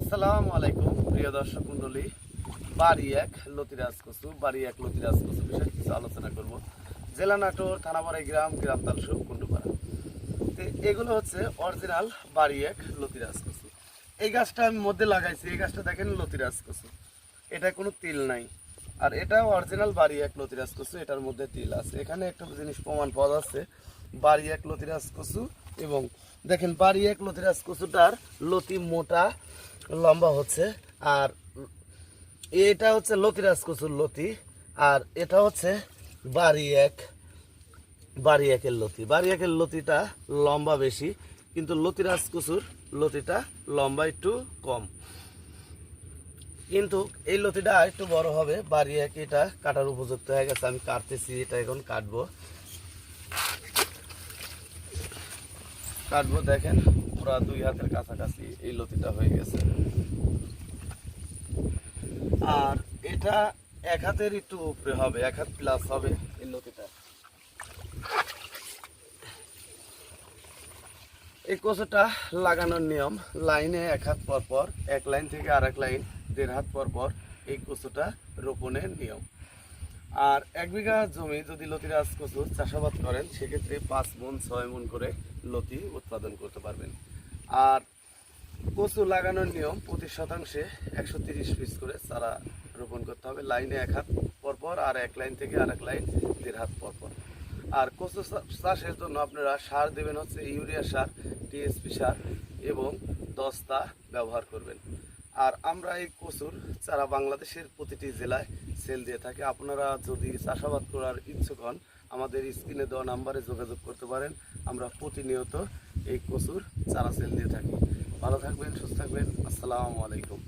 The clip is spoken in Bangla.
আসসালামু আলাইকুম প্রিয় দর্শক মণ্ডলী। বাড়ি এক লতিরাজ কচু বিষয়ে কিছু আলোচনা করব। জেলা নাটোর, থানাবাড়ি গ্রাম, গ্রাম তালসুক, কুন্ডুপাড়া। তো এগুলো হচ্ছে অরিজিনাল বাড়ি এক লতিরাজ কচু। এই গাছটা আমি মধ্যে লাগাইছি। এই গাছটা দেখেন লতিরাজ কচু, এটা কোনো তিল নাই। আর এটাও অরিজিনাল বাড়ি এক লতিরাজ কচু, এটার মধ্যে তিল আছে। এখানে একটা জিনিস প্রমাণ পাওয়া যাচ্ছে, বাড়ি এক লতিরাজ কচু। এবং দেখেন বাড়ি এক লতিরাজ কচুটার লতি মোটা লম্বা হচ্ছে। আর এটা হচ্ছে লতিরাজ কচুর লতি, আর এটা হচ্ছে বাড়ি একের লতি। বাড়ি একের লতিটা লম্বা বেশি, কিন্তু লতিরাজ কচুর লতিটা লম্বা একটু কম। কিন্তু এই লতিটা একটু বড় হবে। বাড়ি এক এটা কাটার উপযুক্ত হয়ে গেছে। আমি কাটতেছি, এটা এখন কাটবো দেখেন পুরা 2 হাতের কাছাকাছি এই লতিটা হয়ে গেছে। আর এটা 1 হাতের একটু উপরে হবে, 1 হাত প্লাস হবে এই লতিটা। এই কচুটা লাগানোর নিয়ম, লাইনে 1 হাত পর পর, এক লাইন থেকে আরেক লাইন 1.5 হাত পর পর এই কচুটা রোপণের নিয়ম। আর 1 বিঘা জমি যদি লতিরাজ কচুর চাষাবাদ করেন, সেক্ষেত্রে 5 মণ 6 মণ করে লতি উৎপাদন করতে পারবেন। আর কচু লাগানোর নিয়ম, প্রতি শতাংশে 130 পিস করে চারা রোপণ করতে হবে, লাইনে 1 হাত পর পর, আর এক লাইন থেকে আরেক লাইন 1.5 হাত পর পর। আর কচু চাষের জন্য আপনারা সার দেবেন হচ্ছে ইউরিয়া সার, টিএসপি সার এবং দস্তা ব্যবহার করবেন। আর আমরা এই কচুর চারা বাংলাদেশের প্রতিটি জেলায় সেল দিয়ে থাকি। আপনারা যদি চাষাবাদ করার ইচ্ছুক হন, আমাদের স্ক্রিনে দেওয়া নাম্বারে যোগাযোগ করতে পারেন। আমরা প্রতিনিয়ত এই কচুর চারা সেল দিয়ে থাকি। ভালো থাকবেন, সুস্থ থাকবেন। আসসালামু আলাইকুম।